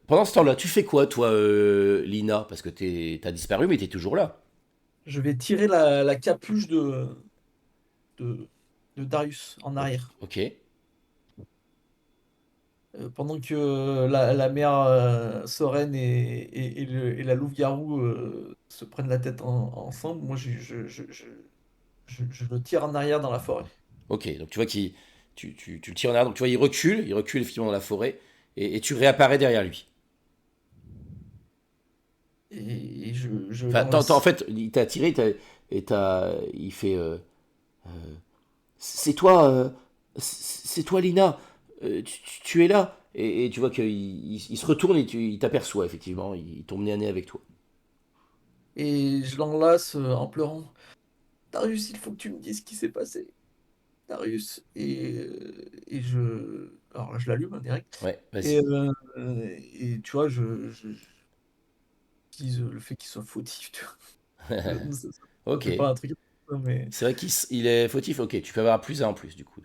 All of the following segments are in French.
Pendant ce temps-là, tu fais quoi, toi, Lina? Parce que t'as disparu, mais t'es toujours là. Je vais tirer la capuche de, de Darius en arrière. Ok. Pendant que la mère Soren et la louve-garou se prennent la tête ensemble, moi je le tire en arrière dans la forêt. Ok, donc tu vois tu le tires en arrière, donc tu vois, il recule effectivement dans la forêt, et tu réapparais derrière lui. Je Enfin, en l'enlace. fait, il t'a tiré, il fait c'est toi, c'est toi, Lina. Tu es là. Et tu vois qu'il se retourne et il t'aperçoit, effectivement. Il tombe nez à nez avec toi. Et je l'enlace en pleurant. Darius, il faut que tu me dises ce qui s'est passé. Darius. Et je. Alors là, je l'allume hein, direct. Ouais, Et, vas-y. tu vois, je dis le fait qu'il soit fautif, tu vois. Ça Ok. fait pas un truc, mais. C'est vrai il est fautif. Ok, tu peux avoir un plus un en plus, du coup,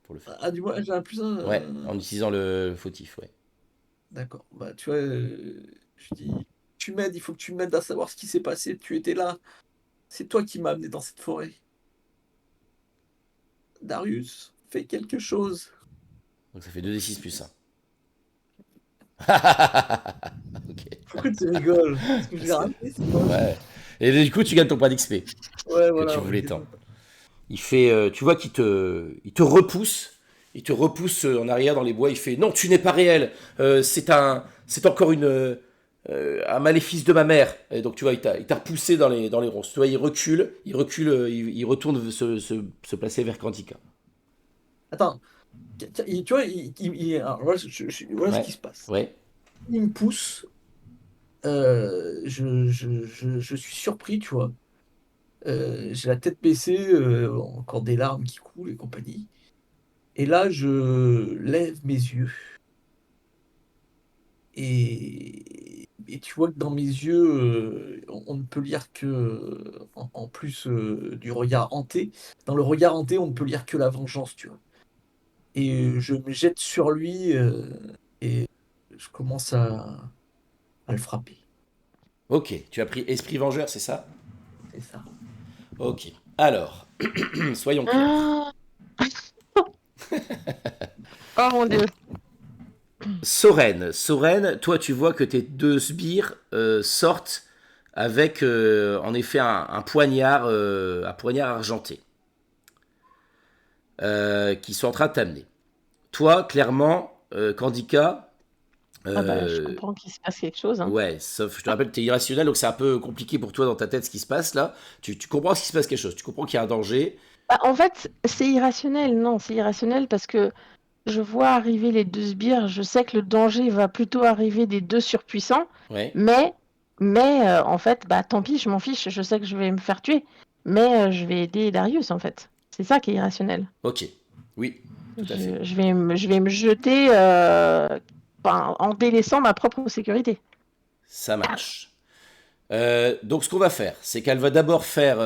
pour le faire. Ah, du moins, j'ai un plus un. Ouais, en utilisant le fautif, ouais. D'accord. Bah, tu vois, je dis, tu m'aides, il faut que tu m'aides à savoir ce qui s'est passé. Tu étais là. C'est toi qui m'as amené dans cette forêt. Darius, fais quelque chose. Donc ça fait 2d6 plus un. Ok. Pourquoi tu rigoles? Parce que je l'ai Parce que- raté, c'est pas. Ouais. Et du coup, tu gagnes ton point d'XP Ouais, que tu voilà, ouais, voulais tant. Tu vois il te repousse. Il te repousse en arrière dans les bois. Il fait non, tu n'es pas réel. C'est encore un maléfice de ma mère. Et donc tu vois, il t'a repoussé dans les ronces. Tu vois, il retourne se placer vers Quantica. Attends, tu vois, alors, voilà, voilà ce Ouais, qui se passe. ouais. Il me pousse, je suis surpris, tu vois. J'ai la tête baissée, encore des larmes qui coulent et compagnie. Et là, je lève mes yeux et tu vois que dans mes yeux, on ne peut lire que, en plus du regard hanté, dans le regard hanté, on ne peut lire que la vengeance, tu vois. Et je me jette sur lui et je commence à le frapper. Ok, tu as pris Esprit Vengeur, c'est ça? C'est ça. Ok. Alors, soyons clairs. Ah, oh mon Dieu. Soren, toi tu vois que tes deux sbires sortent avec en effet un poignard argenté qui sont en train de t'amener. Toi, clairement, Candika, Ah bah, je euh, comprends qu'il se passe quelque chose, hein. ouais, sauf je te rappelle que t'es irrationnel, donc c'est un peu compliqué pour toi dans ta tête ce qui se passe là. Tu comprends qu'il se passe quelque chose, tu comprends qu'il y a un danger. Bah, en fait, c'est irrationnel. Non, c'est irrationnel parce que je vois arriver les deux sbires. Je sais que le danger va plutôt arriver des deux surpuissants. Ouais, Mais, en fait, bah tant pis, je m'en fiche. Je sais que je vais me faire tuer. Mais je vais aider Darius, en fait. C'est ça qui est irrationnel. ok, oui, tout à fait. Je vais me jeter en délaissant ma propre sécurité. Ça marche. Donc ce qu'on va faire, c'est qu'elle va d'abord faire,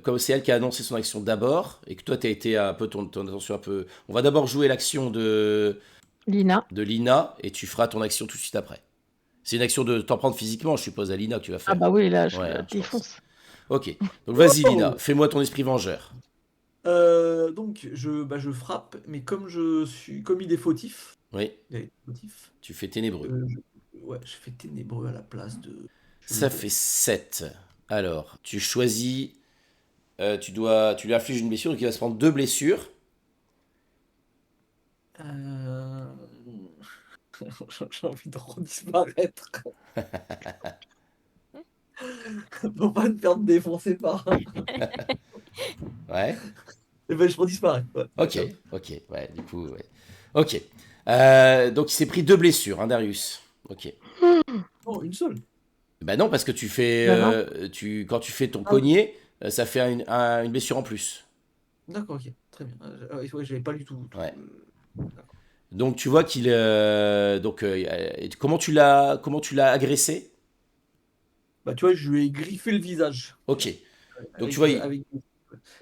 comme c'est elle qui a annoncé son action d'abord, et que toi tu as été un peu ton attention un peu. On va d'abord jouer l'action Lina. de Lina, et tu feras ton action tout de suite après. C'est une action de t'en prendre physiquement, je suppose, à Lina que tu vas Ah faire. bah oui, là, je Ouais, le hein, je pense. défonce. Ok, donc vas-y Lina, Oh fais-moi ton esprit vengeur. Donc je frappe, mais comme il est fautif, Oui, il est fautif, tu fais ténébreux. ouais, je fais ténébreux à la place de je le Ça fait blesse. 7. Alors, tu choisis, tu lui infliges une blessure, donc il va se prendre deux blessures. Euh, J'ai envie de redisparaître pour pas me faire défoncer par un. Ouais. Eh ben, je redisparais. Ouais, Ok, top. ok, ouais, du coup, ouais. Ok. Donc il s'est pris deux blessures, hein, Darius. Ok. Non, une seule. Bah non, parce que Ben non. quand tu fais ton Ah oui. collier, ça fait une blessure en plus. D'accord, ok, très bien. Ouais, j'avais pas du tout. Ouais. D'accord. Donc tu vois comment tu l'as agressé? Bah, tu vois, je lui ai griffé le visage. Tu Ok. vois, Donc tu avec, vois, euh, avec...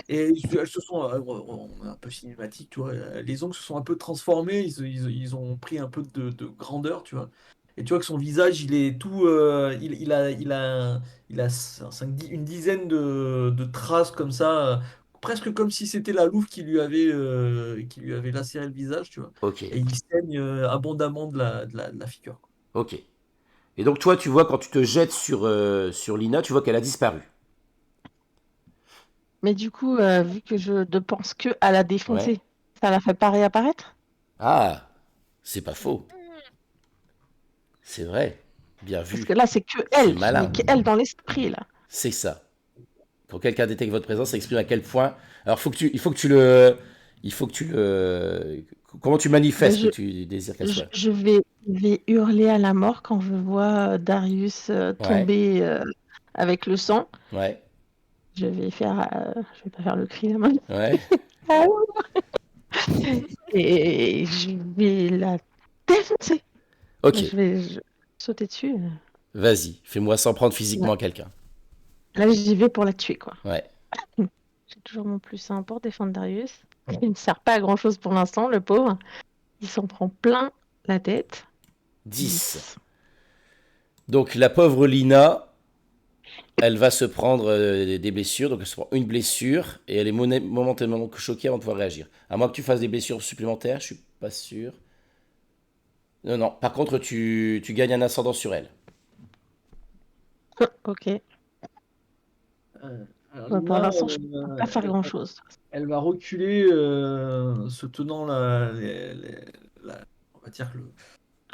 Et elles se sont, on est un peu cinématique, tu vois. Les ongles se sont un peu transformés, ils ont pris un peu de grandeur, tu vois. Et tu vois que son visage, il est tout, une dizaine de traces comme ça, presque comme si c'était la louve qui lui avait lacéré le visage, tu vois. Ok, Et il saigne abondamment de la figure, quoi. ok. Et donc toi, tu vois, quand tu te jettes sur Lina, tu vois qu'elle a disparu. Mais du coup, vu que je ne pense que à la Ouais. défoncer, ça la fait pas réapparaître? Ah, c'est pas faux. C'est vrai. Bien Parce que vu. là, c'est que C'est elle, je n'ai malin. que elle dans l'esprit, là. C'est ça. Quand quelqu'un détecte votre présence, ça exprime à quel point. Alors, il faut que tu le. Il faut que tu le. Comment tu Ben, manifestes que tu désires qu'elle soit. je vais hurler à la mort quand je vois Darius Ouais, tomber avec le sang. ouais, Je vais pas faire le cri là maintenant. ouais. Ah et je vais la défoncer. Ok, Sauter dessus. vas-y. Fais-moi s'en prendre Là, physiquement à quelqu'un. là, j'y vais pour la tuer, quoi. Ouais. J'ai toujours mon plus 1 pour défendre Darius. Il ne sert pas à grand chose pour l'instant, le pauvre. Il s'en prend plein la tête. 10. 10. Donc, la pauvre Lina, elle va se prendre des blessures. Donc, elle se prend une blessure et elle est momentanément choquée avant de pouvoir réagir. À moins que tu fasses des blessures supplémentaires, je suis pas sûr. Non, non. Par contre, tu gagnes un ascendant sur elle. Ok. Alors Ouais, pour Lina, l'instant, je ne peux pas faire grand chose. elle va reculer, se tenant on va dire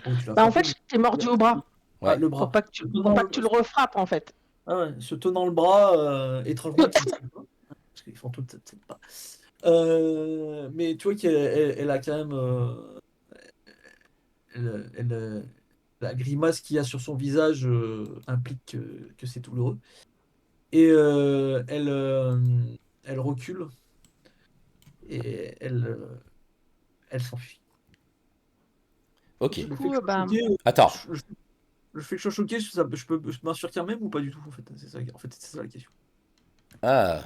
bon, tu l'as Bah, en frappé, fait, mais je t'ai mordu au bras Ouais. le pour bras. pas que tu le refrappes, en fait. Ah ouais, se tenant le bras, étrangement, qui ne sait pas, parce qu'ils font tout peut-être pas. Mais tu vois qu'elle a quand même, la grimace qu'il y a sur son visage implique que c'est douloureux. Et elle recule et elle s'enfuit. Ok. Le Du fait coup, que je sois bah, choqué, Attends. le fait que je sois choqué, je peux m'en sortir même ou pas du tout, en fait. C'est ça, en fait, c'est ça la question. Ah,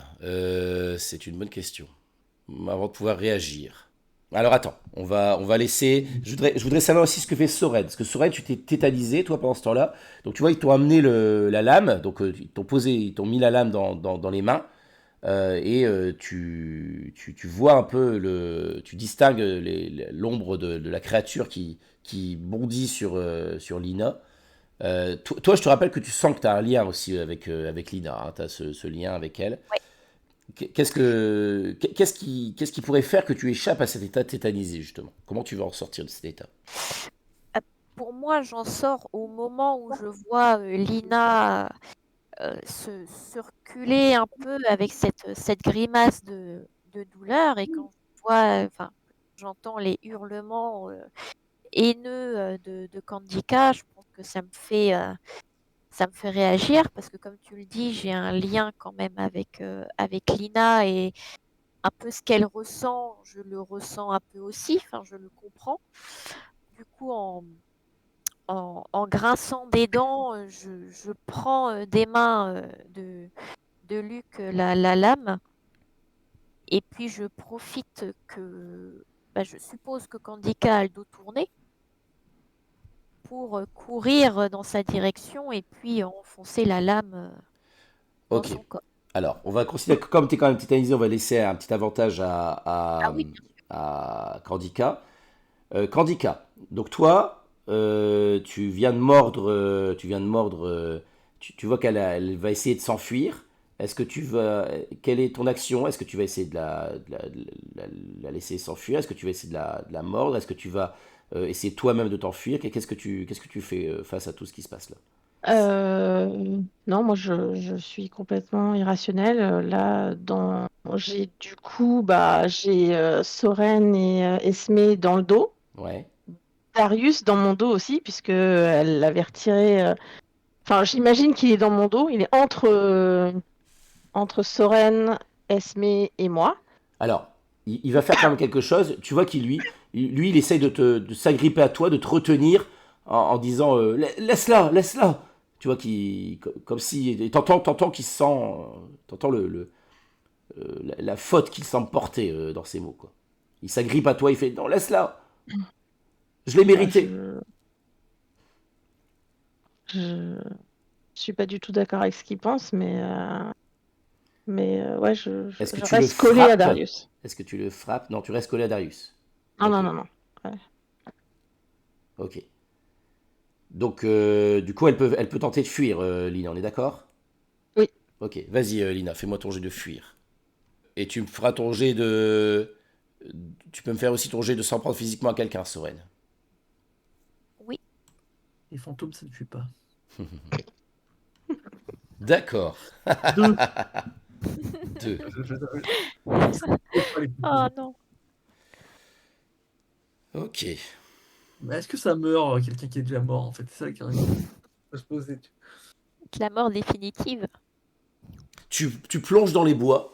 c'est une bonne question. Avant de pouvoir réagir. Alors attends, on va laisser. Je voudrais savoir aussi ce que fait Soren. Parce que Soren, tu t'es tétanisé, toi, pendant ce temps-là. Donc tu vois, ils t'ont amené la lame. Donc ils t'ont mis la lame dans les mains. Et tu vois un peu, tu distingues l'ombre de la créature qui bondit sur Lina. Toi, je te rappelle que tu sens que tu as un lien aussi avec Lina. Hein, tu as ce lien avec elle. Ouais. Qu'est-ce qui pourrait faire que tu échappes à cet état tétanisé, justement? Comment tu vas en sortir de cet état? Ah, pour moi, j'en sors au moment où je vois Lina se reculer un peu avec cette grimace de douleur et quand je vois, enfin, j'entends les hurlements haineux de Kandika, je pense que ça me fait réagir parce que comme tu le dis, j'ai un lien quand même avec Lina et un peu ce qu'elle ressent, je le ressens un peu aussi, enfin je le comprends. Du coup, en grinçant des dents, je prends des mains de Luc la lame et puis je profite que, bah, je suppose que Kandika a le dos tourné pour courir dans sa direction et puis enfoncer la lame dans Ok. son corps. Alors, on va considérer que comme tu es quand même tétanisé, on va laisser un petit avantage Ah oui, à Candika. Candika, donc toi, tu vois elle va essayer de s'enfuir. Quelle est ton action? Est-ce que tu vas essayer de la laisser s'enfuir? Est-ce que tu vas essayer de la mordre? Est-ce que tu vas essayer toi-même de t'enfuir? Qu'est-ce que tu fais face à tout ce qui se passe là? non, moi, je suis complètement irrationnelle. Là, j'ai du coup, bah, j'ai Soren et Esme dans le dos. Ouais. Darius dans mon dos aussi, puisque elle l'avait retiré. Enfin, j'imagine qu'il est dans mon dos. Il est entre Soren, Esme et moi. Alors, il va faire quand même quelque chose. Tu vois qu'il lui, il essaye de s'agripper à toi, de te retenir en disant laisse-la, laisse-la. Tu vois comme si et t'entends qu'il sent, t'entends la faute qu'il semble porter dans ses mots, quoi. Il s'agrippe à toi, il fait non, laisse-la, je l'ai Bah, mérité. je suis pas du tout d'accord avec ce qu'il pense, mais ouais, Est-ce que je tu le reste collée à frappes? Darius. Est-ce que tu le frappes? Non, tu restes collé à Darius. Non, Ok, non, non, non. Ouais. ok. Donc, du coup, elle peut tenter de fuir, Lina, on est d'accord? Oui. Ok, vas-y, Lina, fais-moi ton jet de fuir. Et tu me feras ton jet de... Tu peux me faire aussi ton jet de s'en prendre physiquement à quelqu'un, Soren. Oui. Les fantômes, ça ne tue pas. D'accord. Deux. 2. Oh non. Ok. Mais est-ce que ça meurt, quelqu'un qui est déjà mort, en fait? C'est ça qui faut se poser. La mort définitive. Tu plonges dans les bois.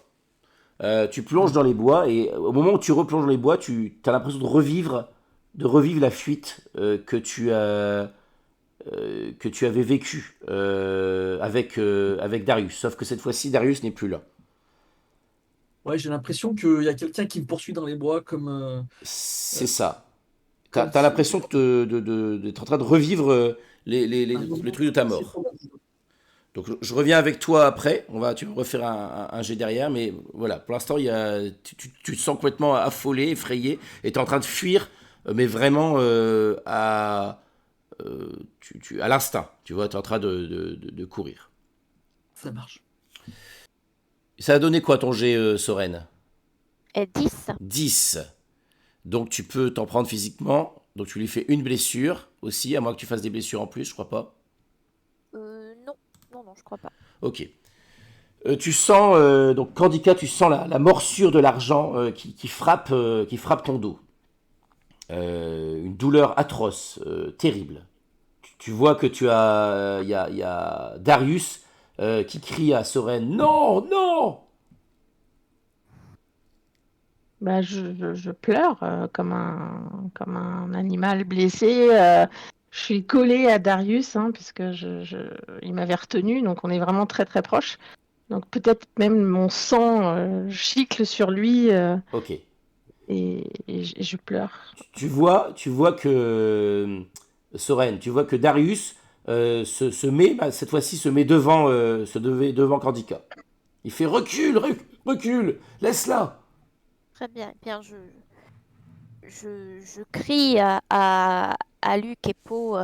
Tu plonges dans les bois et au moment où tu replonges dans les bois, tu as l'impression de revivre la fuite que tu avais vécue avec Darius. Sauf que cette fois-ci, Darius n'est plus là. Ouais, j'ai l'impression qu'il y a quelqu'un qui me poursuit dans les bois C'est ça. comme T'as si... l'impression d'être en train de revivre un le moment truc de ta assez mort. traumatisant. Donc je reviens avec toi après. Tu vas refaire un jet derrière, mais voilà, pour l'instant, tu te sens complètement affolé, effrayé, et tu es en train de fuir, mais vraiment à l'instinct. Tu vois, tu es en train de courir. Ça marche. Ça a donné quoi ton jet, Soren? 10. 10. Donc tu peux t'en prendre physiquement. Donc tu lui fais une blessure aussi, à moins que tu fasses des blessures en plus, je crois pas. Non. Non, non, je crois pas. Ok. Tu sens, donc Candica, tu sens la morsure de l'argent qui frappe ton dos. Une douleur atroce, terrible. Tu vois que il y a Darius qui crie à Soren, non, non. Bah, je pleure comme un animal blessé. Je suis collée à Darius, hein, puisque il m'avait retenu, donc on est vraiment très très proches. Donc peut-être même mon sang gicle sur lui Ok. et je pleure. Tu vois que Soren, tu vois que Darius se met, cette fois-ci, devant Candica. Il fait recule, recule, laisse-la. Très bien. Eh bien, je crie à Luc et Po.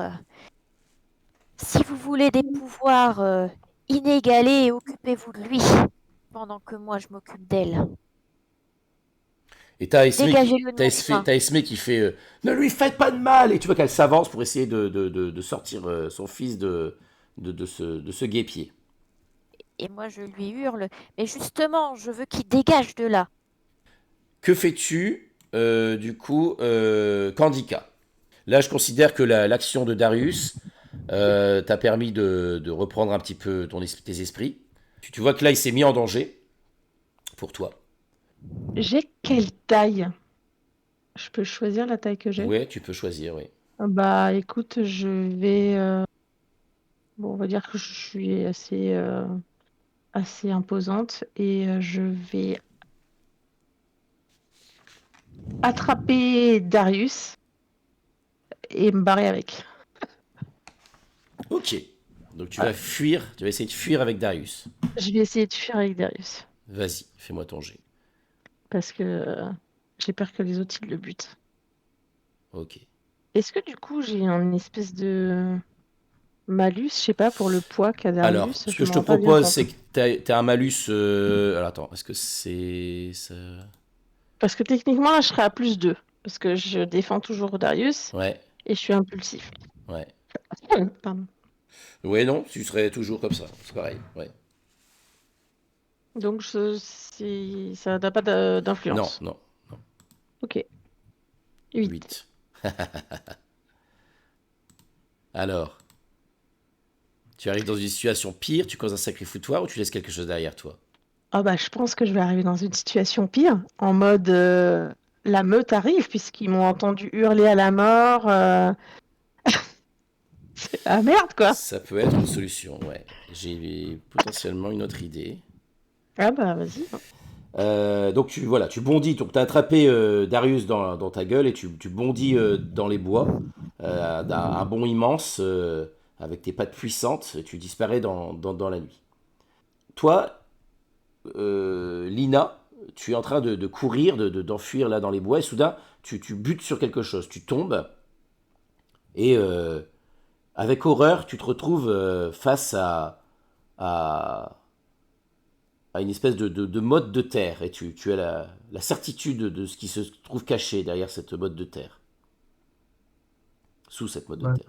Si vous voulez des pouvoirs inégalés, occupez-vous de lui, pendant que moi je m'occupe d'elle. Et t'as Esme Dégagez-le de mon chemin. t'as Esme qui fait ne lui faites pas de mal. Et tu vois qu'elle s'avance pour essayer de sortir son fils de ce guêpier. Et moi je lui hurle, mais justement, je veux qu'il dégage de là. Que fais-tu du coup, Candica? Là, je considère que l'action de Darius t'a permis de reprendre un petit peu tes esprits. Tu vois que là, il s'est mis en danger pour toi. J'ai quelle taille? Je peux choisir la taille que j'ai? Ouais, tu peux choisir, oui. Bah écoute, je vais... bon, on va dire que je suis assez imposante et je vais attraper Darius et me barrer avec. Ok. Donc tu vas fuir, tu vas essayer de fuir avec Darius. Je vais essayer de fuir avec Darius Vas-y, fais-moi ton jet. parce que j'ai peur que les autres ils le butent. Ok. Est-ce que du coup j'ai une espèce de malus, je sais pas, pour le poids qu'a Alors, Darius? ce Je que je me te rends pas bien propose, compte. c'est que t'as un malus. Alors attends, est-ce que c'est ça? Parce que techniquement là je serais à +2 parce que je défends toujours Darius Ouais, et je suis impulsif. ouais. Pardon. Ouais, non, tu serais toujours comme ça. C'est pareil. Ouais. Donc ça n'a pas Non, d'influence. non, non. Ok. 8. 8. Alors, tu arrives dans une situation pire, tu causes un sacré foutoir ou tu laisses quelque chose derrière toi? Ah bah je pense que je vais arriver dans une situation pire, en mode la meute arrive puisqu'ils m'ont entendu hurler à la mort. C'est la merde quoi. Ça peut être une solution, ouais. J'ai potentiellement une autre idée. Ah bah vas-y. Donc tu bondis, donc tu as attrapé Darius dans ta gueule et tu bondis dans les bois, d'un bond immense, avec tes pattes puissantes, et tu disparais dans la nuit. Toi, Lina, tu es en train de courir, d'enfuir là dans les bois, et soudain, tu butes sur quelque chose, tu tombes, et avec horreur, tu te retrouves face à, à une espèce de motte de terre, et tu as la certitude de ce qui se trouve caché derrière cette motte de terre, sous cette motte de Bah, terre.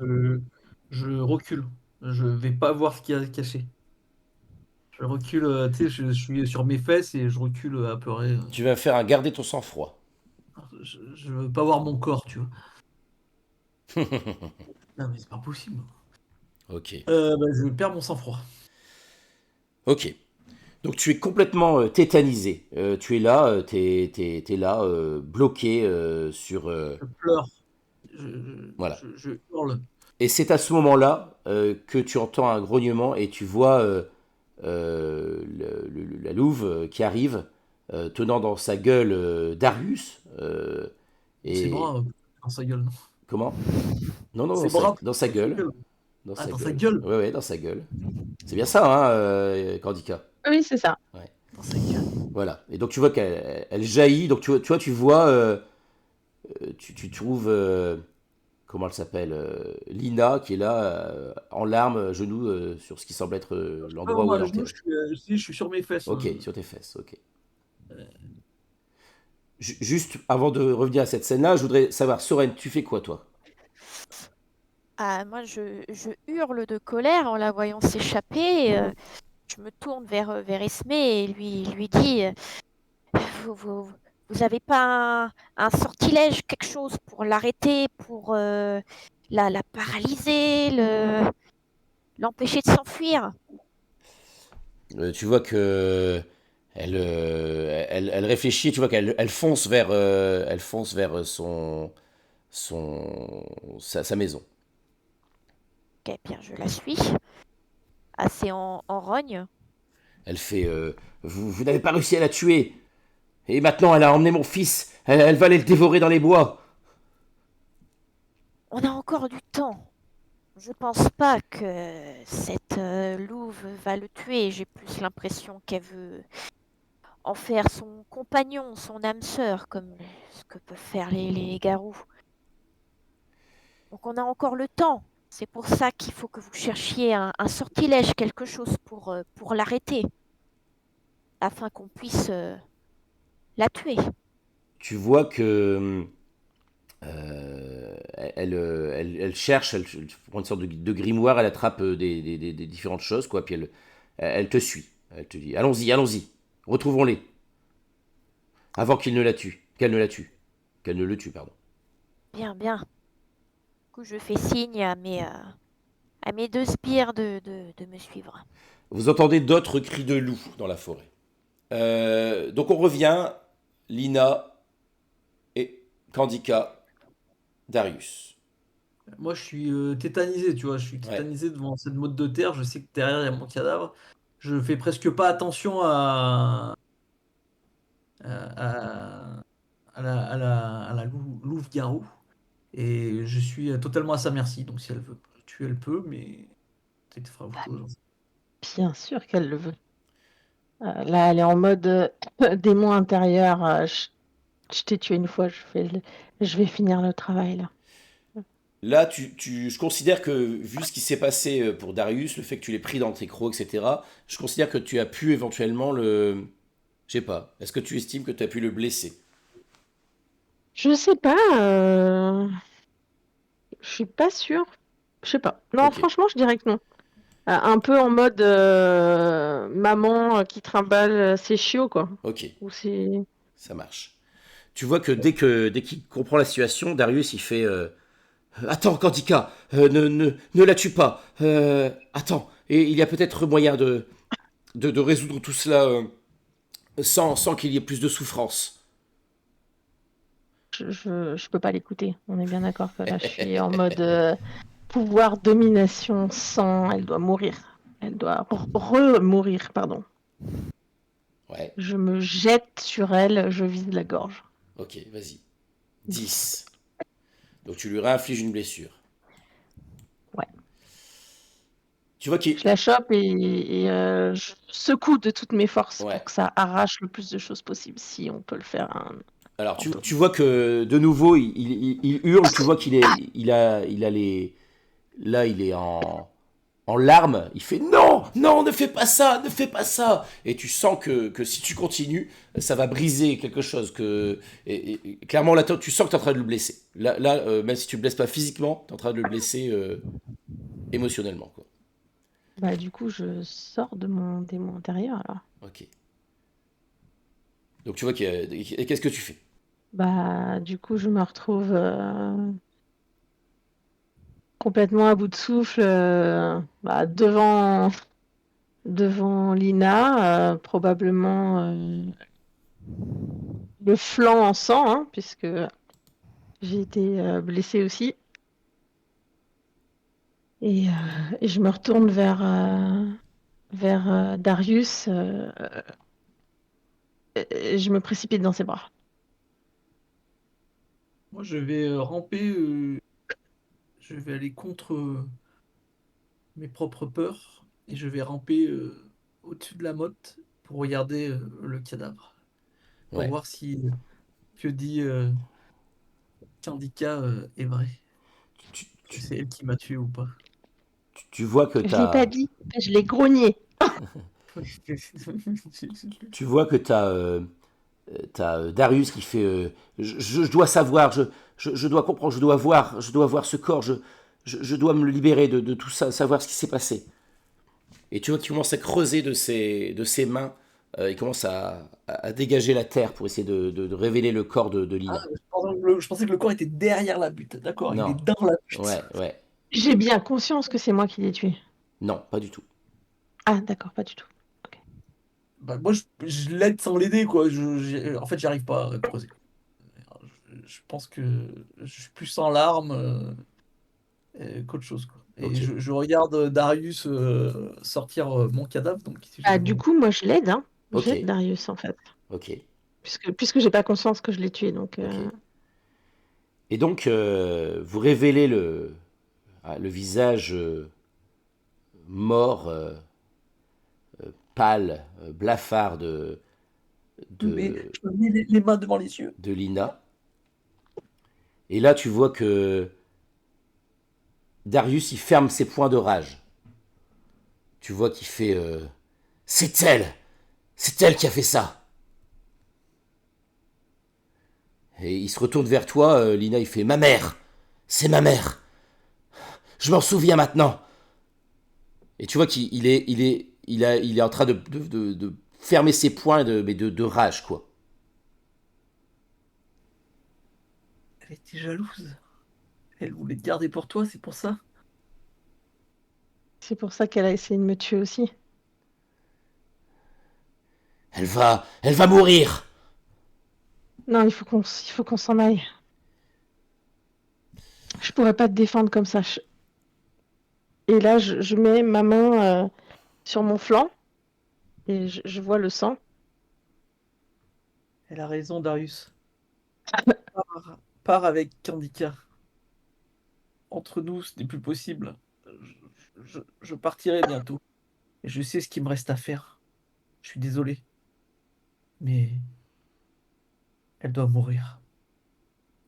je recule. Je vais pas voir ce qu'il y a caché. Je recule, tu sais, je suis sur mes fesses et je recule apeuré. Tu vas faire un garder ton sang-froid. Je veux pas voir mon corps, tu vois. Non, mais c'est pas possible. Ok. Bah, je perds mon sang-froid. Ok. Donc tu es complètement tétanisé. Tu es là, t'es là, bloqué sur... Je pleure. voilà. Je hurle. Et c'est à ce moment-là que tu entends un grognement et tu vois la louve qui arrive, tenant dans sa gueule Darius. Ses Et bras dans sa gueule. Non. comment? Non, non, Ses bras dans sa dans sa gueule. gueule. Dans Ah, sa dans sa gueule. gueule. Ouais, ouais, dans sa gueule. C'est bien ça, hein, Candica. Oui, c'est ça. Ouais. Dans sa gueule. Voilà. Et donc tu vois qu'elle jaillit. Donc tu vois, tu trouves, comment elle s'appelle, Lina, qui est là, en larmes, genoux sur ce qui semble être Pas l'endroit où vraiment elle est à genoux, enterrée. je suis sur mes fesses. Ok, sur tes fesses, ok. Juste avant de revenir à cette scène-là, je voudrais savoir, Soren, tu fais quoi, toi? Ah, moi, je hurle de colère en la voyant s'échapper. Je me tourne vers Esmé et lui dis vous, vous, vous avez pas un sortilège, quelque chose pour l'arrêter, pour la paralyser, l'empêcher de s'enfuir? Tu vois que elle réfléchit, tu vois elle fonce vers sa maison. Eh bien, je la suis, assez en rogne. Elle fait vous n'avez pas réussi à la tuer. Et maintenant, elle a emmené mon fils. Elle va aller le dévorer dans les bois. On a encore du temps. Je pense pas que cette louve va le tuer. J'ai plus l'impression qu'elle veut en faire son compagnon, son âme sœur, comme ce que peuvent faire les garous. Donc on a encore le temps. C'est pour ça qu'il faut que vous cherchiez un sortilège, quelque chose pour l'arrêter, afin qu'on puisse la tuer. Tu vois que elle cherche, elle prend une sorte de grimoire, elle attrape des différentes choses, quoi, puis elle te suit. Elle te dit, allons-y, allons-y, retrouvons-les, avant qu'il ne la tue, qu'elle ne la tue, qu'elle ne le tue, pardon. Bien, bien. Du coup, je fais signe à mes deux sbires de me suivre. Vous entendez d'autres cris de loup dans la forêt. Donc on revient, Lina et Candica, Darius. Moi, je suis tétanisé, tu vois. Je suis Ouais. tétanisé devant cette motte de terre. Je sais que derrière, il y a mon cadavre. Je fais presque pas attention à, à la louve-garou. Et je suis totalement à sa merci. Donc, si elle veut me tuer, elle peut, mais peut-être fera autre chose. Bien sûr qu'elle le veut. Là, elle est en mode démon intérieur. Je t'ai tué une fois, je vais finir le travail là. Là, je considère que, vu ce qui s'est passé pour Darius, le fait que tu l'aies pris dans tes crocs, etc., je considère que tu as pu éventuellement le... Je sais pas. Est-ce que tu estimes que tu as pu le blesser? Je sais pas. Je suis pas sûre. Je sais pas. Non, Ok, franchement, je dirais que non. Un peu en mode maman qui trimballe ses chiots, quoi. ok, Ou c'est... ça marche. Tu vois que dès qu'il comprend la situation, Darius, il fait attends, Candica, ne la tue pas. Attends, et il y a peut-être moyen de résoudre tout cela sans qu'il y ait plus de souffrance. Je peux pas l'écouter. On est bien d'accord que là, je suis en mode pouvoir, domination, sang. Elle doit mourir. Elle doit remourir, pardon. Ouais, Je me jette sur elle, je vise la gorge. ok, vas-y. 10. Donc tu lui réinfliges une blessure. Ouais. Tu vois qu'il... Je la chope et je secoue de toutes mes forces Ouais. pour que ça arrache le plus de choses possible, si on peut le faire. Alors On tu, peut. tu vois que de nouveau il hurle, tu vois qu'il a les... Là il est en larmes, il fait non, non, ne fais pas ça, ne fais pas ça. Et tu sens que si tu continues, ça va briser quelque chose. Clairement, là, tu sens que tu es en train de le blesser. Même si tu ne le blesses pas physiquement, tu es en train de le blesser émotionnellement. Quoi. Bah, du coup, je sors de mon démon intérieur, alors. Ok. Donc tu vois et qu'est-ce que tu fais? Bah, du coup, je me retrouve complètement à bout de souffle bah, devant Lina, probablement le flanc en sang, hein, puisque j'ai été blessée aussi. Et je me retourne vers Darius et je me précipite dans ses bras. Moi, je vais ramper, je vais aller contre mes propres peurs et je vais ramper au-dessus de la motte pour regarder le cadavre, pour Ouais. voir si que dit Candika est vrai, Tu, que tu- c'est elle qui m'a tué ou pas. tu vois que Je l'ai pas t'as, dit, je l'ai grogné. tu vois que t'as Darius qui fait je dois savoir, je dois comprendre, je dois voir ce corps, je dois me libérer de tout ça, savoir ce qui s'est passé. Et tu vois qu'il commence à creuser de ses mains, il commence à dégager la terre pour essayer de révéler le corps de Ah, Lina. je pensais que le corps était derrière la butte. D'accord, il est Non, dans la butte. ouais, ouais, J'ai bien conscience que c'est moi qui l'ai tué. non, pas du tout. Ah, d'accord, pas du tout. Ok. Bah, moi, je l'aide sans l'aider, quoi. En fait, j'arrive pas à creuser. Je pense que je suis plus en larmes qu'autre chose, quoi. Et Ok, je regarde Darius sortir mon cadavre, donc si je Ah, le du vois. coup, moi, je l'aide, hein. ok, J'aide Darius, en fait. ok, Puisque j'ai pas conscience que je l'ai tué, donc... ok. Et donc, vous révélez le visage mort, pâle, blafard Mais de, je me mets les mains devant les yeux. de Lina. Et là, tu vois que Darius, il ferme ses poings de rage. Tu vois qu'il fait c'est elle! C'est elle qui a fait ça! Et il se retourne vers toi, Lina, il fait ma mère! C'est ma mère! Je m'en souviens maintenant! Et tu vois qu'il est en train de fermer ses poings mais de rage, quoi. Elle était jalouse. Elle voulait te garder pour toi, c'est pour ça. C'est pour ça qu'elle a essayé de me tuer aussi. Elle va mourir! Non, il faut qu'on s'en aille. Je pourrais pas te défendre comme ça. Et là, je mets ma main sur mon flanc et je vois le sang. Elle a raison, Darius. Pars avec Candika. Entre nous, ce n'est plus possible. Je partirai bientôt. Et je sais ce qu'il me reste à faire. Je suis désolé, mais elle doit mourir.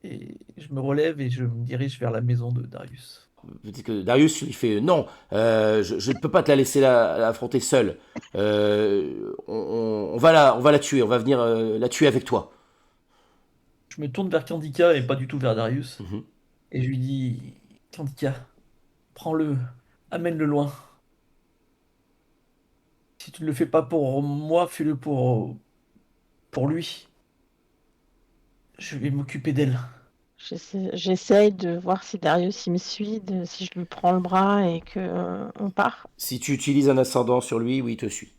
Et je me relève et je me dirige vers la maison de Darius. Peut-être que Darius lui fait non, je ne peux pas te la laisser affronter seule. On va la tuer, on va venir la tuer avec toi. Je me tourne vers Candika et pas du tout vers Darius. Mhm. Et je lui dis, Candika, prends-le, amène-le loin. Si tu ne le fais pas pour moi, fais-le pour lui. Je vais m'occuper d'elle. J'essaye de voir si Darius il me suit, si je lui prends le bras et que on part. Si tu utilises un ascendant sur lui, oui, il te suit.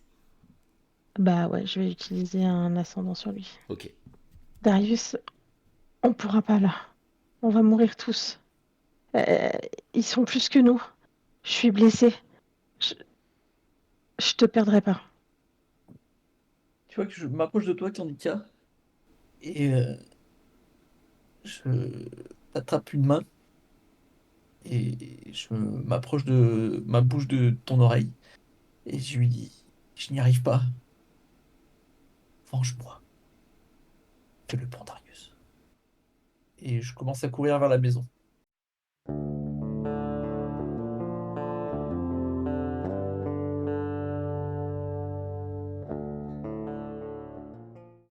Bah ouais, je vais utiliser un ascendant sur lui. Ok. Darius, on pourra pas là. On va mourir tous. Euh, Ils sont plus que nous. Je suis blessée. Je, je te perdrai pas. Tu vois que je m'approche de toi, Candika, et je t'attrape une main et je m'approche de ma bouche de ton oreille et je lui dis, je n'y arrive pas, venge-moi, fais-le pour Darius. Et je commence à courir vers la maison.